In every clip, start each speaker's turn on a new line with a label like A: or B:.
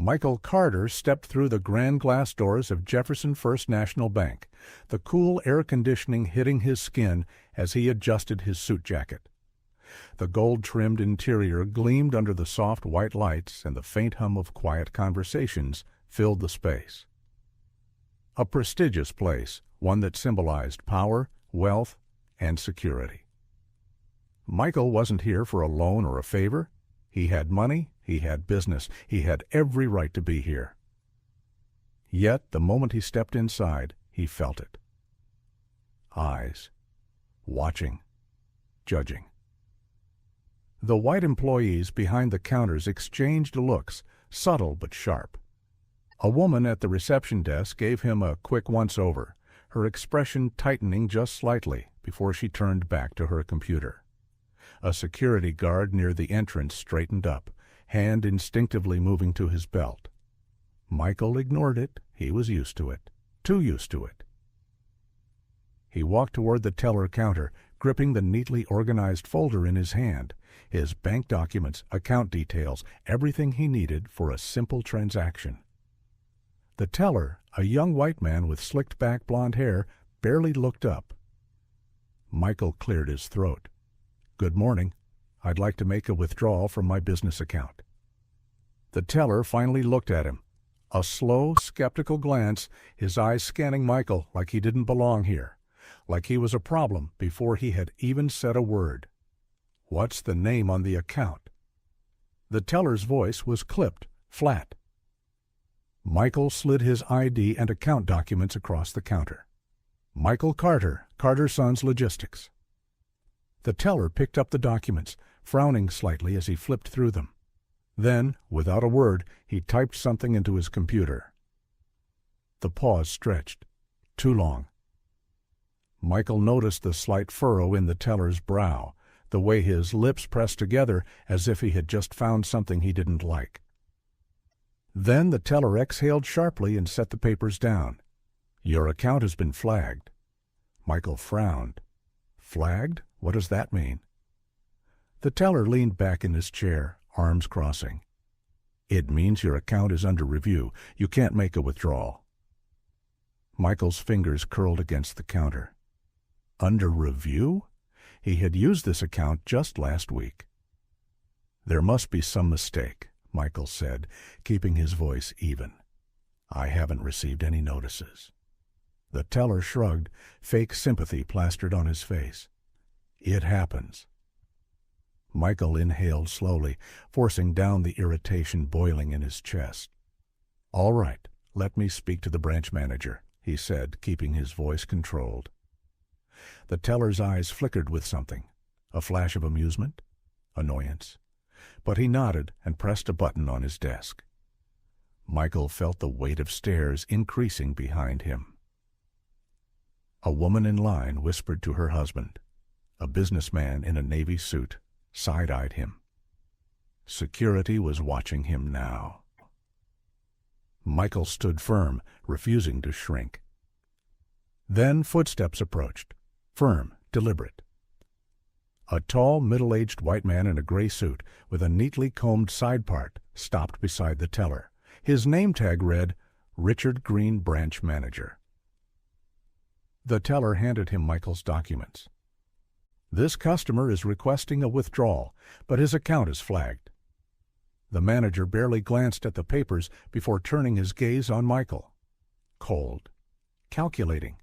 A: Michael Carter stepped through the grand glass doors of Jefferson First National Bank, the cool air conditioning hitting his skin as he adjusted his suit jacket. The gold-trimmed interior gleamed under the soft white lights, and the faint hum of quiet conversations filled the space. A prestigious place, one that symbolized power, wealth, and security. Michael wasn't here for a loan or a favor. He had money, he had business, he had every right to be here. Yet, the moment he stepped inside, he felt it. Eyes. Watching. Judging. The white employees behind the counters exchanged looks, subtle but sharp. A woman at the reception desk gave him a quick once-over, her expression tightening just slightly before she turned back to her computer. A security guard near the entrance straightened up, hand instinctively moving to his belt. Michael ignored it. He was used to it. Too used to it. He walked toward the teller counter, gripping the neatly organized folder in his hand, his bank documents, account details, everything he needed for a simple transaction. The teller, a young white man with slicked-back blond hair, barely looked up. Michael cleared his throat. "Good morning. I'd like to make a withdrawal from my business account." The teller finally looked at him. A slow, skeptical glance, his eyes scanning Michael like he didn't belong here, like he was a problem before he had even said a word. "What's the name on the account?" The teller's voice was clipped, flat. Michael slid his ID and account documents across the counter. "Michael Carter, Carter Sons Logistics." The teller picked up the documents, frowning slightly as he flipped through them. Then, without a word, he typed something into his computer. The pause stretched. Too long. Michael noticed the slight furrow in the teller's brow, the way his lips pressed together as if he had just found something he didn't like. Then the teller exhaled sharply and set the papers down. "Your account has been flagged." Michael frowned. "Flagged? What does that mean?" The teller leaned back in his chair, arms crossing. "It means your account is under review. You can't make a withdrawal." Michael's fingers curled against the counter. Under review? He had used this account just last week. "There must be some mistake," Michael said, keeping his voice even. "I haven't received any notices." The teller shrugged, fake sympathy plastered on his face. "It happens." Michael inhaled slowly, forcing down the irritation boiling in his chest. "All right, let me speak to the branch manager," he said, keeping his voice controlled. The teller's eyes flickered with something, a flash of amusement, annoyance. But he nodded and pressed a button on his desk. Michael felt the weight of stares increasing behind him. A woman in line whispered to her husband. A businessman in a navy suit side-eyed him. Security was watching him now. Michael stood firm, refusing to shrink. Then footsteps approached, firm, deliberate. A tall, middle-aged white man in a gray suit with a neatly combed side part stopped beside the teller. His name tag read, "Richard Green, Branch Manager." The teller handed him Michael's documents. "This customer is requesting a withdrawal, but his account is flagged." The manager barely glanced at the papers before turning his gaze on Michael. Cold, calculating,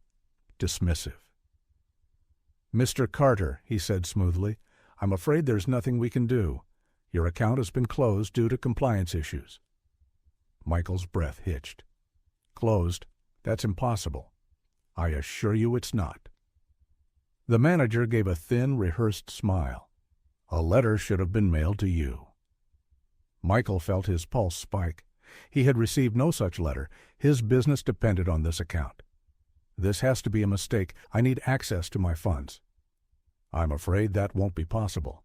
A: dismissive. "Mr. Carter," he said smoothly, "I'm afraid there's nothing we can do. Your account has been closed due to compliance issues." Michael's breath hitched. "Closed? That's impossible." "I assure you it's not." The manager gave a thin, rehearsed smile. "A letter should have been mailed to you." Michael felt his pulse spike. He had received no such letter. His business depended on this account. "This has to be a mistake. I need access to my funds." "I'm afraid that won't be possible."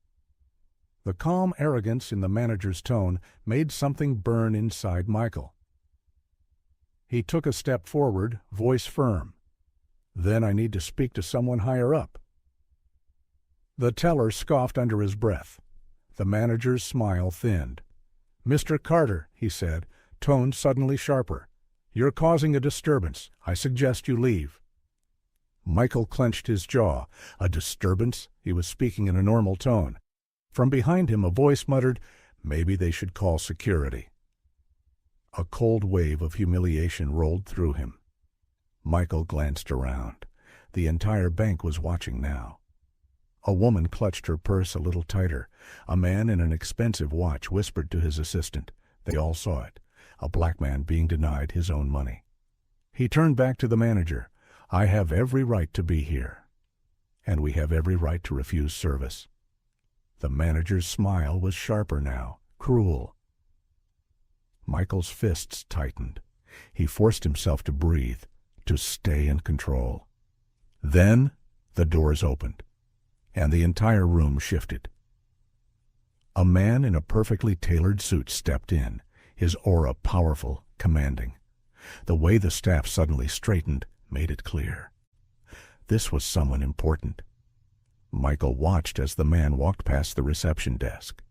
A: The calm arrogance in the manager's tone made something burn inside Michael. He took a step forward, voice firm. "Then I need to speak to someone higher up." The teller scoffed under his breath. The manager's smile thinned. "Mr. Carter," he said, tone suddenly sharper. "You're causing a disturbance. I suggest you leave." Michael clenched his jaw. A disturbance? He was speaking in a normal tone. From behind him a voice muttered, "Maybe they should call security." A cold wave of humiliation rolled through him. Michael glanced around. The entire bank was watching now. A woman clutched her purse a little tighter. A man in an expensive watch whispered to his assistant. They all saw it. A black man being denied his own money. He turned back to the manager. "I have every right to be here. And we have every right to refuse service." The manager's smile was sharper now, cruel. Michael's fists tightened. He forced himself to breathe, to stay in control. Then the doors opened, and the entire room shifted. A man in a perfectly tailored suit stepped in, his aura powerful, commanding. The way the staff suddenly straightened made it clear. This was someone important. Michael watched as the man walked past the reception desk.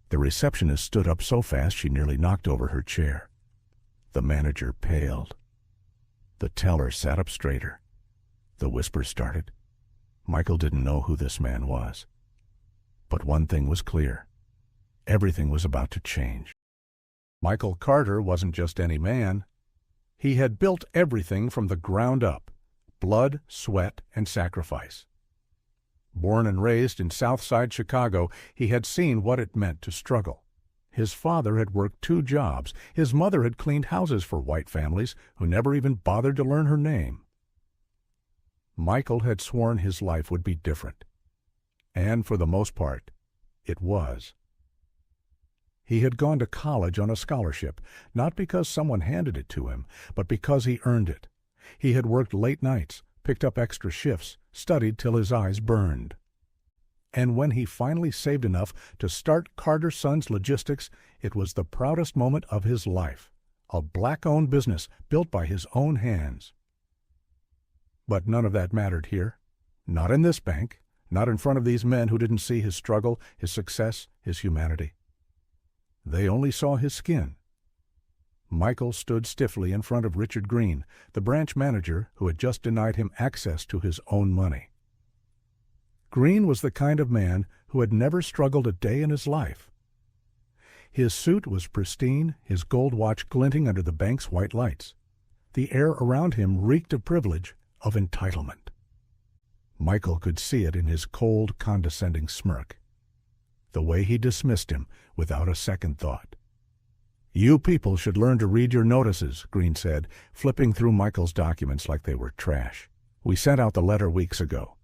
A: The receptionist stood up so fast she nearly knocked over her chair. The manager paled. The teller sat up straighter. The whispers started. Michael didn't know who this man was. But one thing was clear. Everything was about to change. Michael Carter wasn't just any man. He had built everything from the ground up. Blood, sweat, and sacrifice. Born and raised in Southside Chicago, he had seen what it meant to struggle. His father had worked 2 jobs. His mother had cleaned houses for white families who never even bothered to learn her name. Michael had sworn his life would be different. And for the most part, it was. He had gone to college on a scholarship, not because someone handed it to him, but because he earned it. He had worked late nights, picked up extra shifts, studied till his eyes burned. And when he finally saved enough to start Carter Sons Logistics, it was the proudest moment of his life. A black-owned business built by his own hands. But none of that mattered here. Not in this bank. Not in front of these men who didn't see his struggle, his success, his humanity. They only saw his skin. Michael stood stiffly in front of Richard Green, the branch manager who had just denied him access to his own money. Green was the kind of man who had never struggled a day in his life. His suit was pristine, his gold watch glinting under the bank's white lights. The air around him reeked of privilege, of entitlement. Michael could see it in his cold, condescending smirk. The way he dismissed him without a second thought. "You people should learn to read your notices," Green said, flipping through Michael's documents like they were trash. "We sent out the letter weeks ago."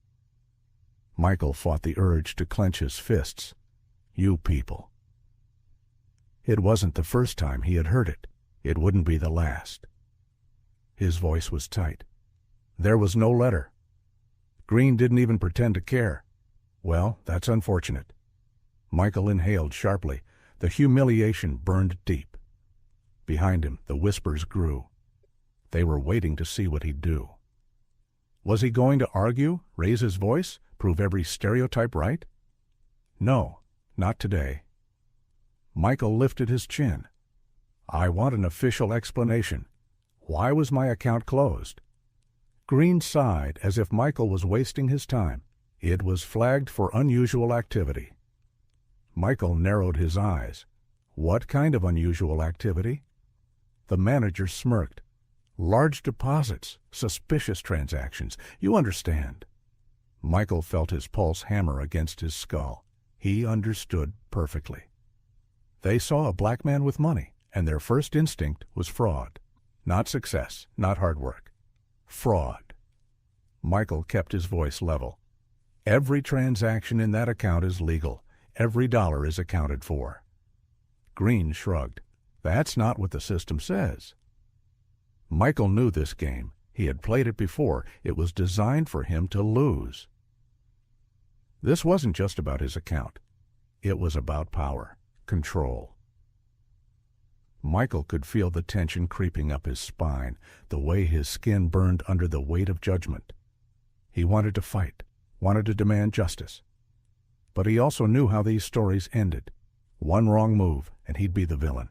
A: Michael fought the urge to clench his fists. "You people." It wasn't the first time he had heard it. It wouldn't be the last. His voice was tight. There was no letter. Green didn't even pretend to care. Well, that's unfortunate. Michael inhaled sharply. The humiliation burned deep. Behind him, the whispers grew. They were waiting to see what he'd do. Was he going to argue, raise his voice, prove every stereotype right? No, not today. Michael lifted his chin. "I want an official explanation. Why was my account closed?" Green sighed as if Michael was wasting his time. It was flagged for unusual activity. Michael narrowed his eyes. What kind of unusual activity? The manager smirked. "Large deposits, suspicious transactions. You understand." Michael felt his pulse hammer against his skull. He understood perfectly. They saw a black man with money, and their first instinct was fraud. Not success, not hard work. Fraud. Michael kept his voice level. Every transaction in that account is legal. Every dollar is accounted for. Green shrugged. That's not what the system says. Michael knew this game. He had played it before. It was designed for him to lose. This wasn't just about his account. It was about power, control. Michael could feel the tension creeping up his spine, the way his skin burned under the weight of judgment. He wanted to fight, wanted to demand justice. But he also knew how these stories ended. One wrong move, and he'd be the villain.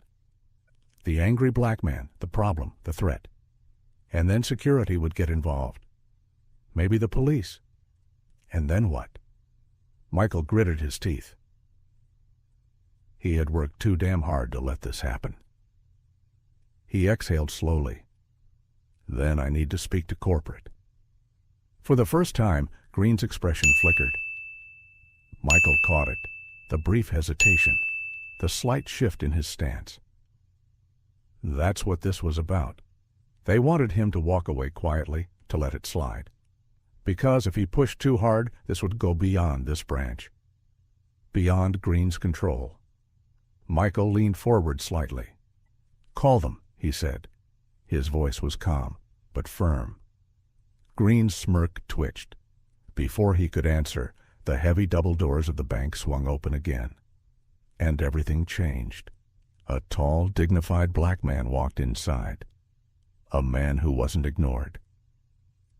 A: The angry black man, the problem, the threat. And then security would get involved. Maybe the police. And then what? Michael gritted his teeth. He had worked too damn hard to let this happen. He exhaled slowly. Then I need to speak to corporate. For the first time, Green's expression flickered. Michael caught it, the brief hesitation, the slight shift in his stance. That's what this was about. They wanted him to walk away quietly, to let it slide. Because if he pushed too hard, this would go beyond this branch. Beyond Green's control. Michael leaned forward slightly. "Call them," he said. His voice was calm, but firm. Green's smirk twitched. Before he could answer, the heavy double doors of the bank swung open again. And everything changed. A tall, dignified black man walked inside. A man who wasn't ignored.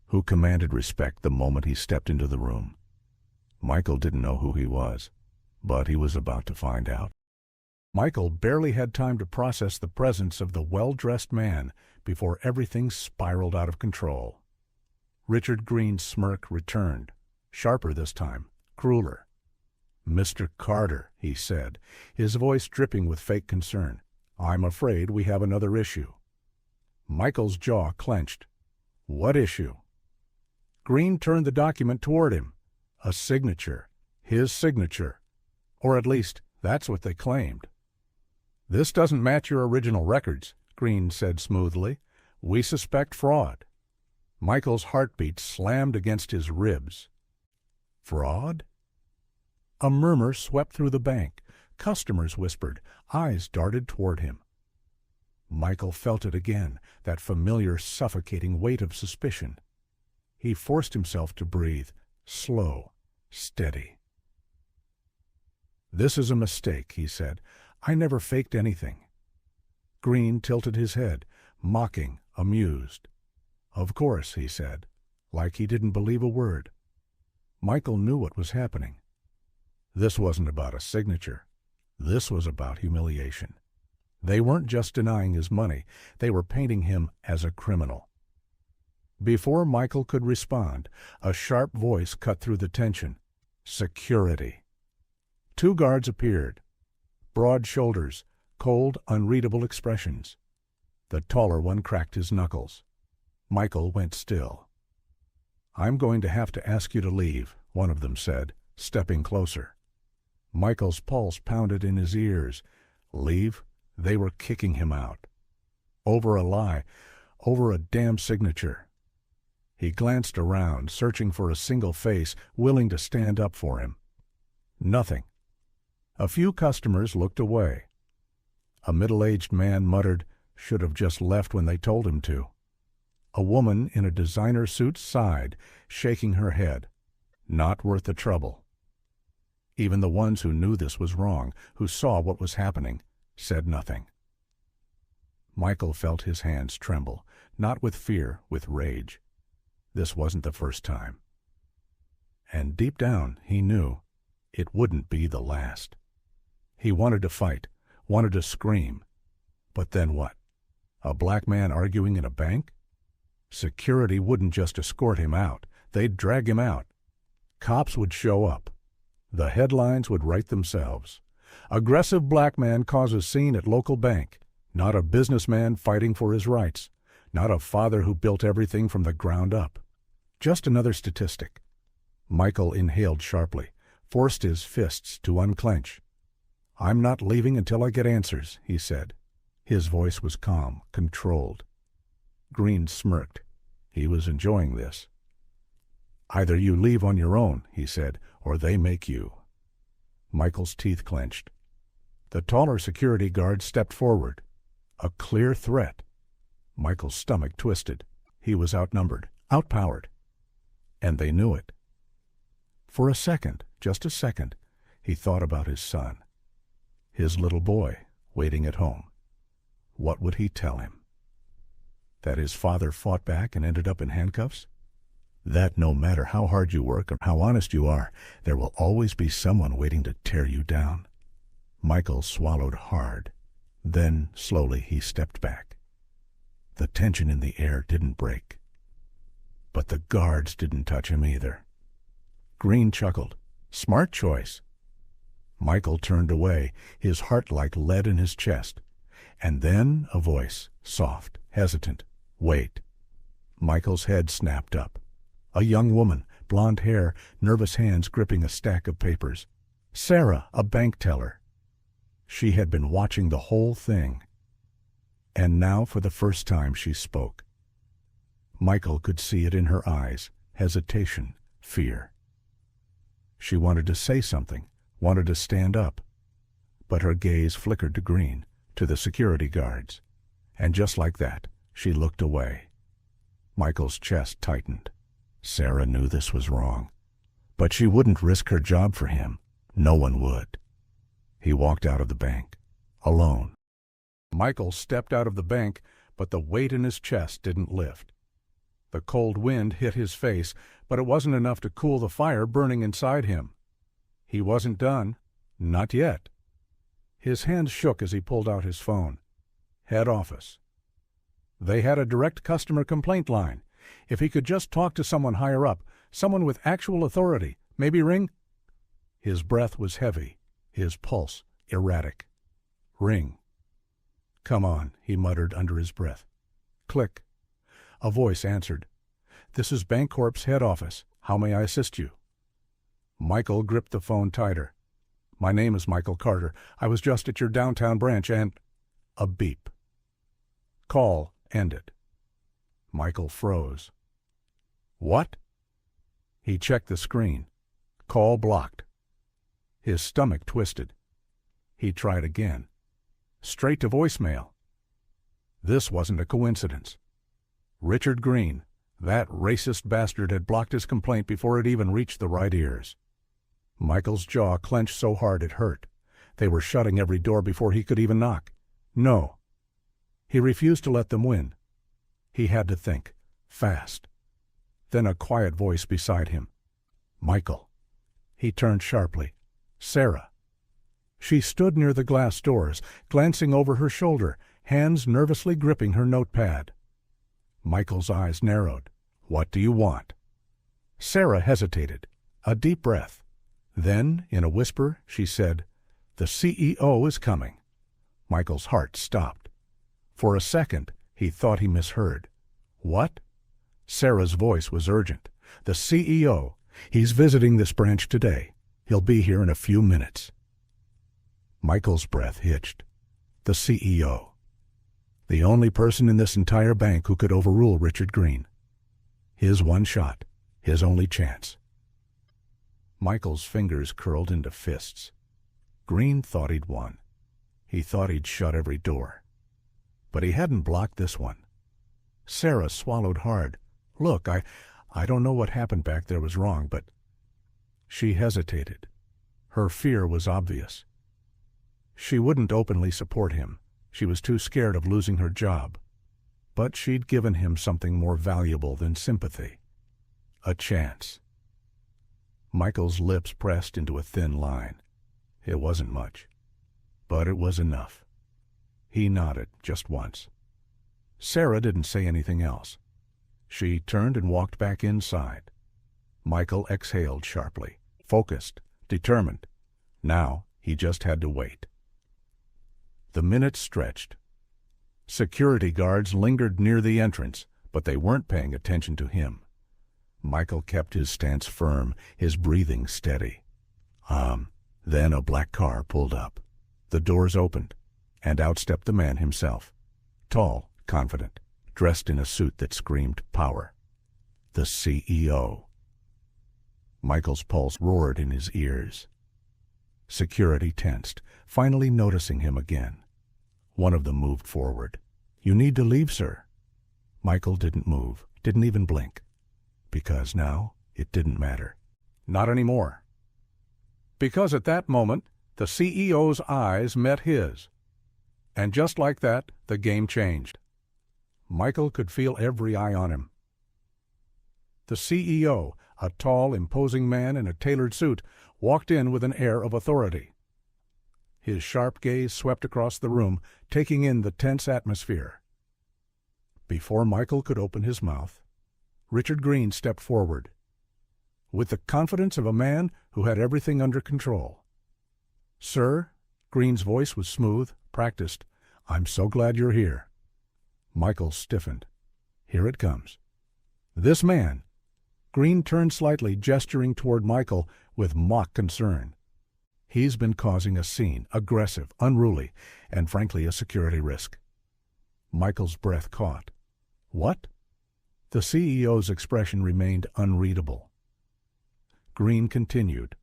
A: Who commanded respect the moment he stepped into the room. Michael didn't know who he was, but he was about to find out. Michael barely had time to process the presence of the well-dressed man before everything spiraled out of control. Richard Green's smirk returned, sharper this time, crueler. "Mr. Carter," he said, his voice dripping with fake concern, "I'm afraid we have another issue." Michael's jaw clenched. "What issue?" Green turned the document toward him. A signature. His signature. Or at least, that's what they claimed. "This doesn't match your original records," Green said smoothly. "We suspect fraud." Michael's heartbeat slammed against his ribs. Fraud? A murmur swept through the bank. Customers whispered. Eyes darted toward him. Michael felt it again, that familiar suffocating weight of suspicion. He forced himself to breathe, slow, steady. "This is a mistake," he said. "I never faked anything." Green tilted his head, mocking, amused. "Of course," he said, like he didn't believe a word. Michael knew what was happening. This wasn't about a signature. This was about humiliation. They weren't just denying his money, they were painting him as a criminal. Before Michael could respond, a sharp voice cut through the tension. "Security." 2 guards appeared. Broad shoulders, cold, unreadable expressions. The taller one cracked his knuckles. Michael went still. "I'm going to have to ask you to leave," one of them said, stepping closer. Michael's pulse pounded in his ears. Leave? They were kicking him out. Over a lie, over a damn signature. He glanced around, searching for a single face willing to stand up for him. Nothing. A few customers looked away. A middle-aged man muttered, "Should have just left when they told him to." A woman in a designer suit sighed, shaking her head. Not worth the trouble. Even the ones who knew this was wrong, who saw what was happening, said nothing. Michael felt his hands tremble, not with fear, with rage. This wasn't the first time. And deep down, he knew it wouldn't be the last. He wanted to fight, wanted to scream. But then what? A black man arguing in a bank? Security wouldn't just escort him out. They'd drag him out. Cops would show up. The headlines would write themselves. Aggressive black man causes scene at local bank. Not a businessman fighting for his rights. Not a father who built everything from the ground up. Just another statistic. Michael inhaled sharply, forced his fists to unclench. "I'm not leaving until I get answers," he said. His voice was calm, controlled. Green smirked. He was enjoying this. "Either you leave on your own," he said, "or they make you." Michael's teeth clenched. The taller security guard stepped forward. A clear threat. Michael's stomach twisted. He was outnumbered, outpowered. And they knew it. For a second, just a second, he thought about his son. His little boy, waiting at home. What would he tell him? That his father fought back and ended up in handcuffs? That no matter how hard you work or how honest you are, there will always be someone waiting to tear you down. Michael swallowed hard. Then, slowly, he stepped back. The tension in the air didn't break. But the guards didn't touch him either. Green chuckled. Smart choice. Michael turned away, his heart like lead in his chest. And then a voice, soft, hesitant. Wait. Michael's head snapped up. A young woman, blonde hair, nervous hands gripping a stack of papers. Sarah, a bank teller. She had been watching the whole thing. And now for the first time she spoke. Michael could see it in her eyes, hesitation, fear. She wanted to say something, wanted to stand up. But her gaze flickered to Green, to the security guards. And just like that, she looked away. Michael's chest tightened. Sarah knew this was wrong. But she wouldn't risk her job for him. No one would. He walked out of the bank, alone. Michael stepped out of the bank, but the weight in his chest didn't lift. The cold wind hit his face, but it wasn't enough to cool the fire burning inside him. He wasn't done. Not yet. His hands shook as he pulled out his phone. Head office. They had a direct customer complaint line. If he could just talk to someone higher up, someone with actual authority, maybe ring. His breath was heavy, his pulse erratic. Ring. Come on, he muttered under his breath. Click. A voice answered. This is Bancorp's head office. How may I assist you? Michael gripped the phone tighter. My name is Michael Carter. I was just at your downtown branch and... A beep. Call ended. Michael froze. What? He checked the screen. Call blocked. His stomach twisted. He tried again. Straight to voicemail. This wasn't a coincidence. Richard Green, that racist bastard, had blocked his complaint before it even reached the right ears. Michael's jaw clenched so hard it hurt. They were shutting every door before he could even knock. No. He refused to let them win. He had to think. Fast. Then a quiet voice beside him. Michael. He turned sharply. Sarah. She stood near the glass doors, glancing over her shoulder, hands nervously gripping her notepad. Michael's eyes narrowed. What do you want? Sarah hesitated. A deep breath. Then, in a whisper, she said, The CEO is coming. Michael's heart stopped. For a second, he thought he misheard. What? Sarah's voice was urgent. The CEO. He's visiting this branch today. He'll be here in a few minutes. Michael's breath hitched. The CEO. The only person in this entire bank who could overrule Richard Green. His one shot. His only chance. Michael's fingers curled into fists. Green thought he'd won. He thought he'd shut every door. But he hadn't blocked this one. Sarah swallowed hard. Look, I don't know what happened back there was wrong, but... She hesitated. Her fear was obvious. She wouldn't openly support him. She was too scared of losing her job. But she'd given him something more valuable than sympathy. A chance. Michael's lips pressed into a thin line. It wasn't much. But it was enough. He nodded just once. Sarah didn't say anything else. She turned and walked back inside. Michael exhaled sharply, focused, determined. Now he just had to wait. The minutes stretched. Security guards lingered near the entrance, but they weren't paying attention to him. Michael kept his stance firm, his breathing steady. Then a black car pulled up. The doors opened, and out stepped the man himself. Tall, confident, dressed in a suit that screamed power. The CEO. Michael's pulse roared in his ears. Security tensed, finally noticing him again. One of them moved forward. You need to leave, sir. Michael didn't move, didn't even blink. Because now it didn't matter. Not anymore. Because at that moment, the CEO's eyes met his. And just like that, the game changed. Michael could feel every eye on him. The CEO, a tall, imposing man in a tailored suit, walked in with an air of authority. His sharp gaze swept across the room, taking in the tense atmosphere. Before Michael could open his mouth, Richard Green stepped forward, with the confidence of a man who had everything under control. "Sir," Green's voice was smooth, practiced, "I'm so glad you're here." Michael stiffened. "Here it comes." "This man." Green turned slightly, gesturing toward Michael with mock concern. "He's been causing a scene, aggressive, unruly, and frankly a security risk." Michael's breath caught. "What?" The CEO's expression remained unreadable. Green continued.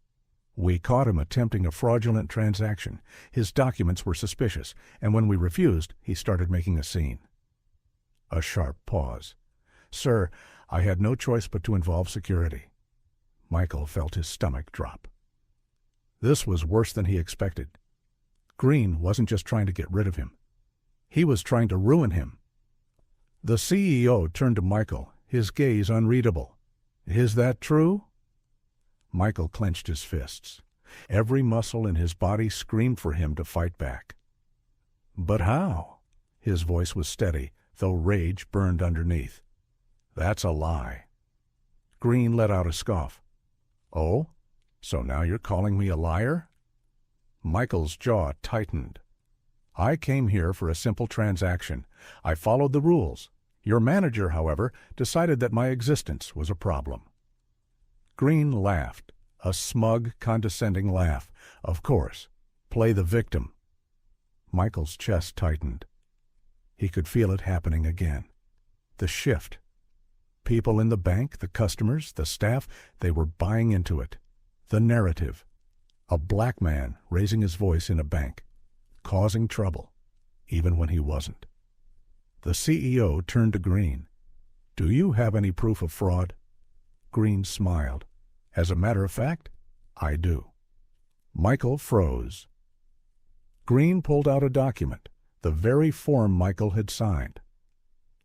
A: "We caught him attempting a fraudulent transaction. His documents were suspicious, and when we refused, he started making a scene." A sharp pause. "Sir, I had no choice but to involve security." Michael felt his stomach drop. This was worse than he expected. Green wasn't just trying to get rid of him. He was trying to ruin him. The CEO turned to Michael, his gaze unreadable. "Is that true?" Michael clenched his fists. Every muscle in his body screamed for him to fight back. "But how?" His voice was steady, though rage burned underneath. "That's a lie." Green let out a scoff. "Oh? So now you're calling me a liar?" Michael's jaw tightened. "I came here for a simple transaction. I followed the rules. Your manager, however, decided that my existence was a problem." Green laughed, a smug, condescending laugh. "Of course. Play the victim." Michael's chest tightened. He could feel it happening again. The shift. People in the bank, the customers, the staff, they were buying into it. The narrative. A black man raising his voice in a bank, causing trouble, even when he wasn't. The CEO turned to Green. "Do you have any proof of fraud?" Green smiled. "As a matter of fact, I do." Michael froze. Green pulled out a document, the very form Michael had signed.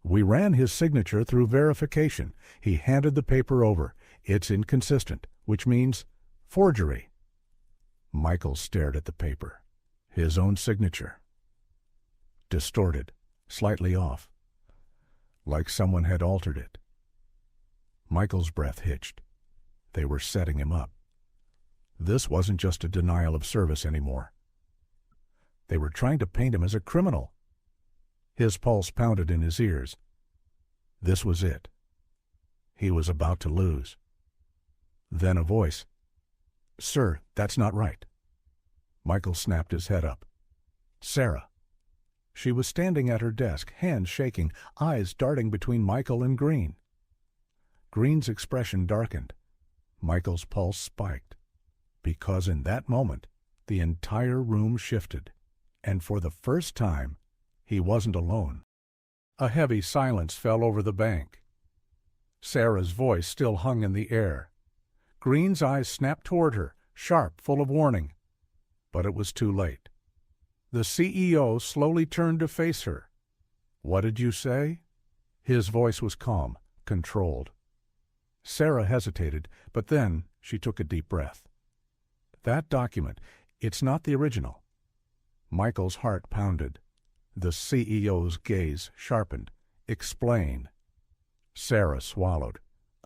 A: "We ran his signature through verification." He handed the paper over. "It's inconsistent, which means forgery." Michael stared at the paper. His own signature. Distorted, slightly off, like someone had altered it. Michael's breath hitched. They were setting him up. This wasn't just a denial of service anymore. They were trying to paint him as a criminal. His pulse pounded in his ears. This was it. He was about to lose. Then a voice. "Sir, that's not right." Michael snapped his head up. "Sarah." She was standing at her desk, hands shaking, eyes darting between Michael and Green. Green's expression darkened. Michael's pulse spiked. Because in that moment, the entire room shifted. And for the first time, he wasn't alone. A heavy silence fell over the bank. Sarah's voice still hung in the air. Green's eyes snapped toward her, sharp, full of warning. But it was too late. The CEO slowly turned to face her. "What did you say?" His voice was calm, controlled. Sarah hesitated, but then she took a deep breath. "That document, it's not the original." Michael's heart pounded. The CEO's gaze sharpened. "Explain." Sarah swallowed.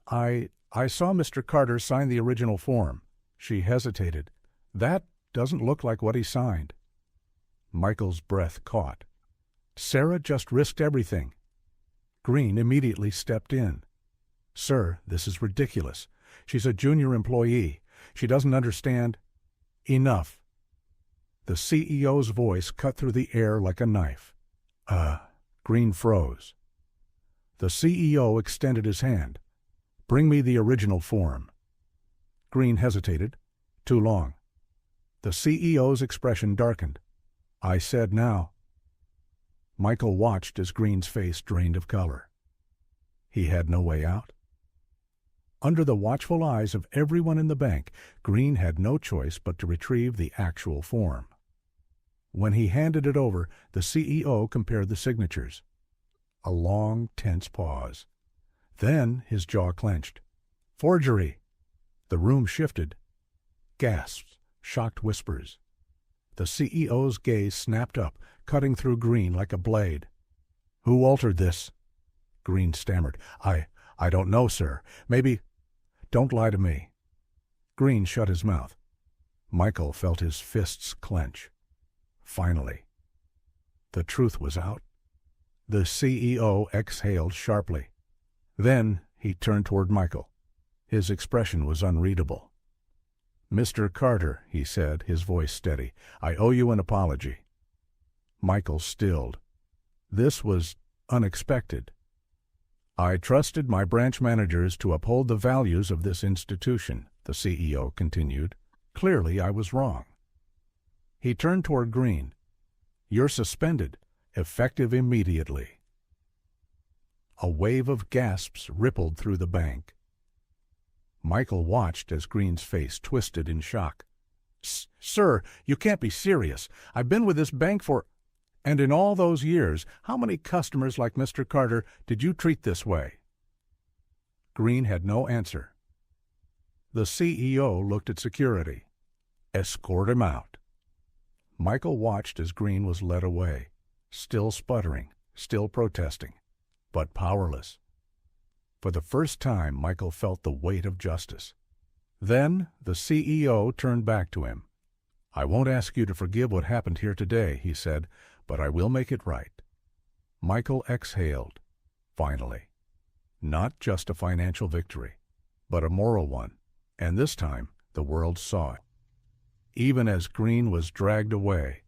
A: I saw Mr. Carter sign the original form." She hesitated. "That doesn't look like what he signed." Michael's breath caught. Sarah just risked everything. Green immediately stepped in. "Sir, this is ridiculous. She's a junior employee. She doesn't understand." "Enough." The CEO's voice cut through the air like a knife. Green froze. The CEO extended his hand. "Bring me the original form." Green hesitated. "Too long." The CEO's expression darkened. "I said now." Michael watched as Green's face drained of color. He had no way out. Under the watchful eyes of everyone in the bank, Green had no choice but to retrieve the actual form. When he handed it over, the CEO compared the signatures. A long, tense pause. Then his jaw clenched. "Forgery!" The room shifted. Gasps, shocked whispers. The CEO's gaze snapped up, cutting through Green like a blade. "Who altered this?" Green stammered. I don't know, sir. Maybe—" "Don't lie to me." Green shut his mouth. Michael felt his fists clench. Finally. The truth was out. The CEO exhaled sharply. Then he turned toward Michael. His expression was unreadable. "Mr. Carter," he said, his voice steady, "I owe you an apology." Michael stilled. This was unexpected. "I trusted my branch managers to uphold the values of this institution," the CEO continued. "Clearly I was wrong." He turned toward Green. "You're suspended, effective immediately." A wave of gasps rippled through the bank. Michael watched as Green's face twisted in shock. Sir, you can't be serious. I've been with this bank for— And in all those years, how many customers like Mr. Carter did you treat this way?" Green had no answer. The CEO looked at security. "Escort him out." Michael watched as Green was led away, still sputtering, still protesting, but powerless. For the first time, Michael felt the weight of justice. Then the CEO turned back to him. "I won't ask you to forgive what happened here today," he said, "but I will make it right." Michael exhaled, finally. Not just a financial victory, but a moral one, and this time the world saw it. Even as Green was dragged away,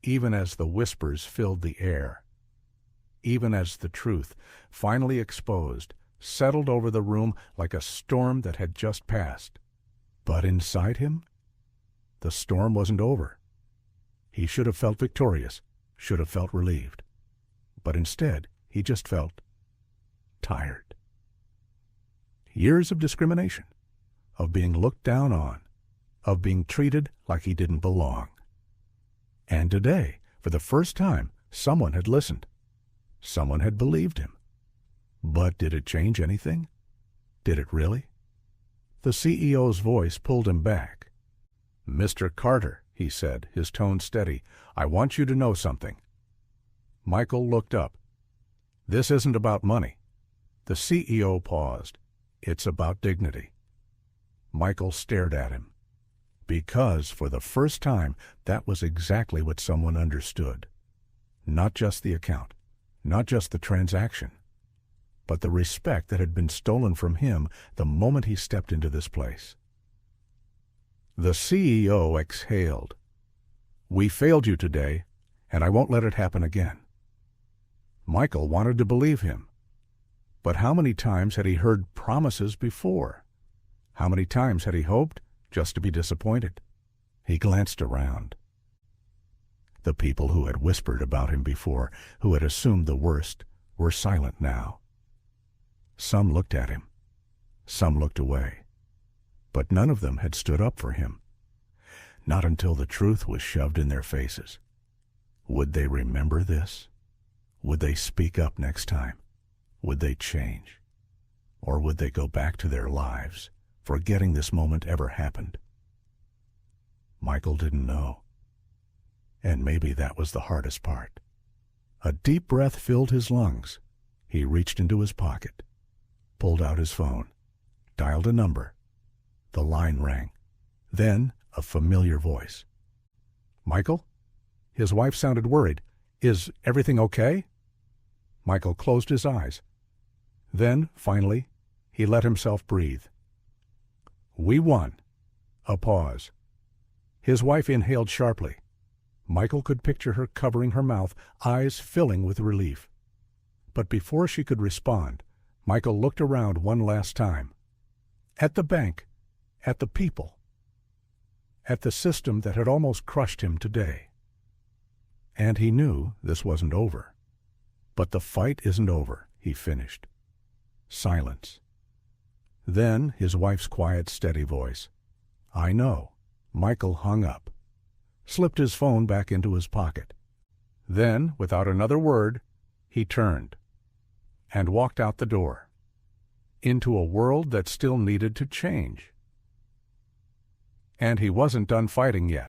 A: even as the whispers filled the air, even as the truth, finally exposed, settled over the room like a storm that had just passed. But inside him, the storm wasn't over. He should have felt victorious, should have felt relieved. But instead, he just felt tired. Years of discrimination, of being looked down on, of being treated like he didn't belong. And today, for the first time, someone had listened. Someone had believed him. But did it change anything? Did it really? The CEO's voice pulled him back. "Mr. Carter," he said, his tone steady, "I want you to know something." Michael looked up. "This isn't about money." The CEO paused. "It's about dignity." Michael stared at him. Because, for the first time, that was exactly what someone understood. Not just the account, not just the transaction, but the respect that had been stolen from him the moment he stepped into this place. The CEO exhaled. "We failed you today, and I won't let it happen again." Michael wanted to believe him. But how many times had he heard promises before? How many times had he hoped just to be disappointed? He glanced around. The people who had whispered about him before, who had assumed the worst, were silent now. Some looked at him. Some looked away. But none of them had stood up for him. Not until the truth was shoved in their faces. Would they remember this? Would they speak up next time? Would they change? Or would they go back to their lives, forgetting this moment ever happened? Michael didn't know. And maybe that was the hardest part. A deep breath filled his lungs. He reached into his pocket, pulled out his phone, dialed a number. The line rang. Then a familiar voice. "Michael?" His wife sounded worried. "Is everything okay?" Michael closed his eyes. Then, finally, he let himself breathe. "We won." A pause. His wife inhaled sharply. Michael could picture her covering her mouth, eyes filling with relief. But before she could respond, Michael looked around one last time. At the bank, at the people, at the system that had almost crushed him today. And he knew this wasn't over. "But the fight isn't over," he finished. Silence. Then his wife's quiet, steady voice. "I know." Michael hung up, slipped his phone back into his pocket. Then, without another word, he turned and walked out the door, into a world that still needed to change. And he wasn't done fighting yet.